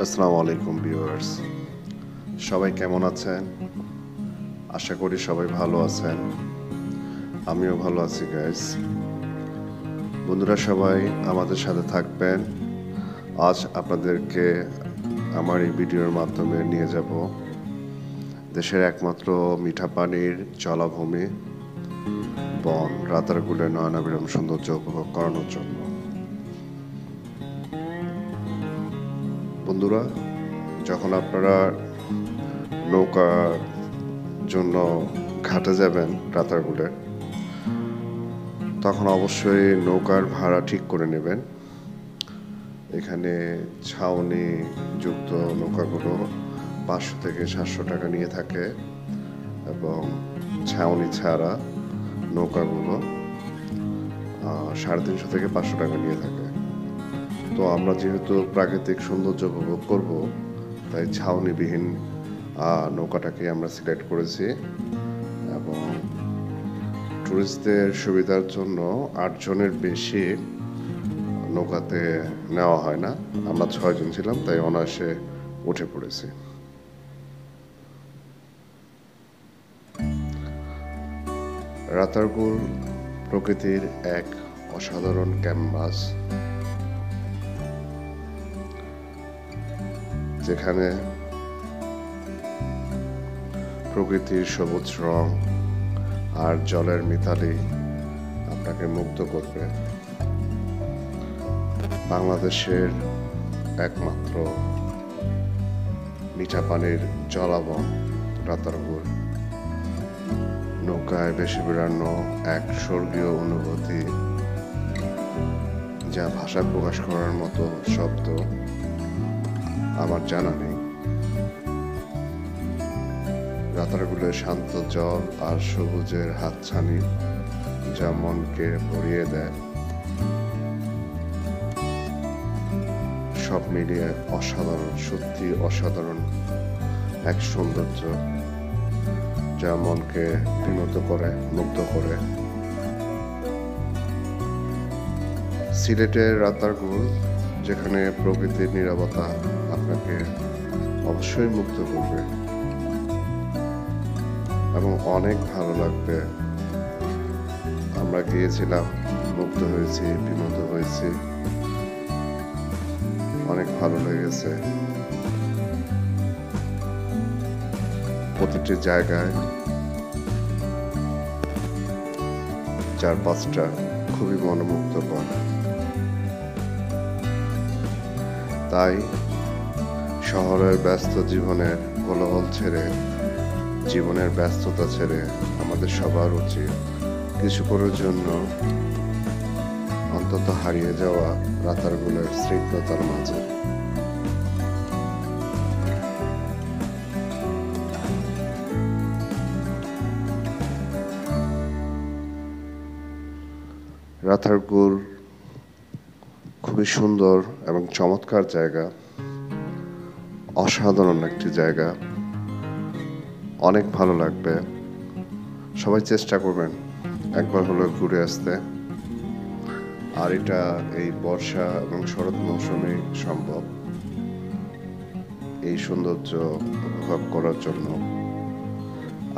আসসালামু আলাইকুম ভিউয়ার্স, সবাই কেমন আছেন? আশা করি সবাই ভালো আছেন। আমিও ভালো আছি গাইস। বন্ধুরা সবাই আমাদের সাথে থাকবেন। আজ আপনাদেরকে আমার এই ভিডিওর মাধ্যমে নিয়ে যাব দেশের একমাত্র মিঠা পানির জলাভূমি বন রাতারগুলের নয়নাভিরাম সৌন্দর্য উপভোগ করানোর জন্য। বন্ধুরা, যখন আপনারা নৌকার জন্য ঘাটে যাবেন রাতারগুলের, তখন অবশ্যই নৌকার ভাড়া ঠিক করে নেবেন। এখানে ছাউনি যুক্ত নৌকাগুলো 500 থেকে 700 টাকা নিয়ে থাকে এবং ছাউনি ছাড়া নৌকাগুলো 350 থেকে 500 টাকা নিয়ে থাকে। তো আমরা যেহেতু প্রাকৃতিক সৌন্দর্য উপভোগ করব, তাই ছাউনিবিহীন নৌকাটাকে আমরা সিলেক্ট করেছি এবং টুরিস্টদের সুবিধার জন্য 8 জনের বেশি নৌকাতে নেওয়া হয় না। আমরা 6 জন ছিলাম, তাই অনায়াসে উঠে পড়েছি। রাতারগুল প্রকৃতির এক অসাধারণ ক্যানভাস, যেখানে প্রকৃতির সবুজ রং আর জলের মিতালি আপনাকে মুগ্ধ করবে। বাংলাদেশের একমাত্র মিঠা পানির জলাবন রাতারগুল। নৌকায় বেশি বেড়ানো এক স্বর্গীয় অনুভূতি, যা ভাষা প্রকাশ করার মতো শব্দ আমার জানা নেই। রাতারগুলের শান্ত জল আর সবুজের হাতছানি যা মনকে ভরিয়ে দেয়, সব মিলিয়ে অসাধারণ, সত্যি অসাধারণ এক সৌন্দর্য, যা মনকে বিনোদ করে, মুগ্ধ করে। সিলেটের রাতারগুল, যেখানে প্রকৃতির নীরবতা আপনাকে অবশ্যই মুগ্ধ করবে এবং অনেক ভালো লাগবে। আমরা গিয়েছিলাম, মুগ্ধ হয়েছি, বিনোদ হয়েছি, অনেক ভালো লেগেছে। প্রতিটি জায়গায় 4-5টা খুবই মনোমুগ্ধকর। তাই শহরের ব্যস্ত জীবনের কোলাহল ছেড়ে, জীবনের ব্যস্ততা ছেড়ে আমাদের সবার উচিত কিছুক্ষণের জন্য অন্তত হারিয়ে যাওয়া রাতারগুলের স্নিগ্ধতার মাঝে। রাতারগুল খুবই সুন্দর এবং চমৎকার জায়গা, অসাধারণ একটি জায়গা, অনেক ভালো লাগবে। সবাই চেষ্টা করবেন একবার হলেও ঘুরে আসতে। আর এটা এই বর্ষা এবং শরৎ মৌসুমে সম্ভব এই সৌন্দর্য উপভোগ করার জন্য।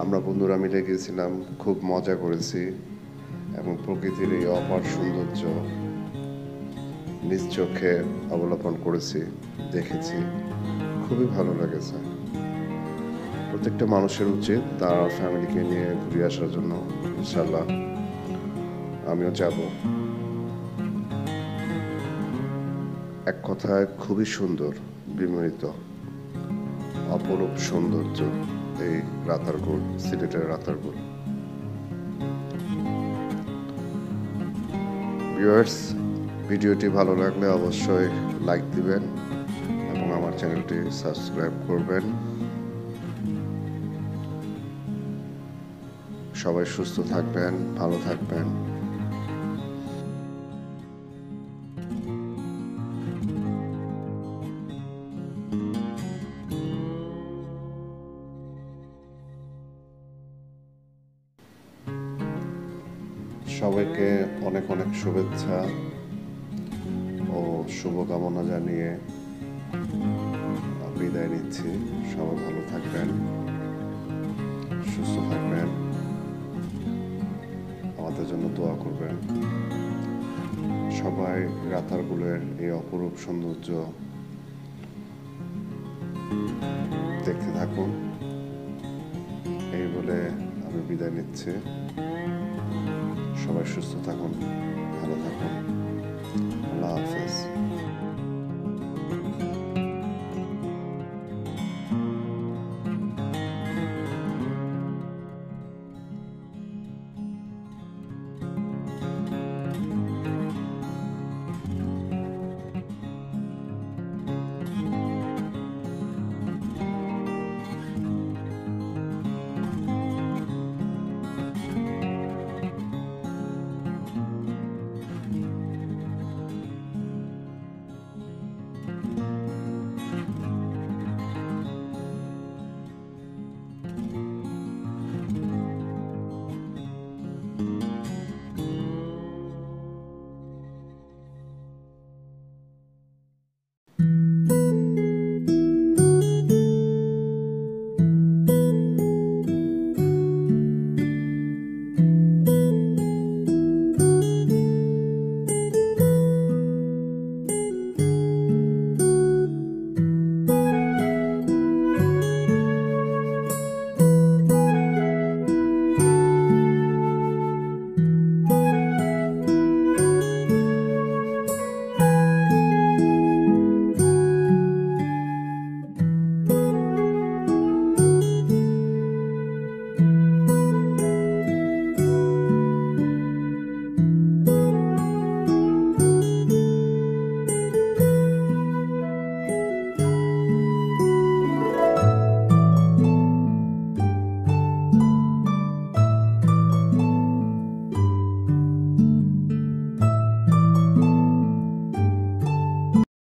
আমরা বন্ধুরা মিলে গিয়েছিলাম, খুব মজা করেছি এবং প্রকৃতির এই অপার সৌন্দর্য নিজ চোখে অবলোকন করেছি, দেখেছি, খুবই ভালো লেগেছে। প্রত্যেকটা মানুষের উচিত তার ফ্যামিলিকে নিয়ে ঘুরে আসার জন্য। ইনশাল্লাহ আমিও যাব। এক কথায় খুবই সুন্দর, বিমোহিত, অপরূপ সৌন্দর্য এই রাতারগুল, সিলেটের রাতারগুল। ভিউয়ার্স, ভিডিওটি ভালো লাগলে অবশ্যই লাইক দিবেন এবং আমার চ্যানেলটি সাবস্ক্রাইব করবেন। সবাই সুস্থ থাকবেন, ভালো থাকবেন। সবাইকে অনেক অনেক শুভেচ্ছা ও শুভকামনা জানিয়ে বিদায় নিচ্ছি। সবাই ভালো থাকবেন, সুস্থ থাকবেন, আমাদের জন্য দোয়া করবেন। সবাই রাতারগুলের এই অপরূপ সৌন্দর্য দেখতে থাকুন। এই বলে আমি বিদায় নিচ্ছি। সবাই সুস্থ থাকুন, ভালো থাকুন। আল্লাহ হাফেজ।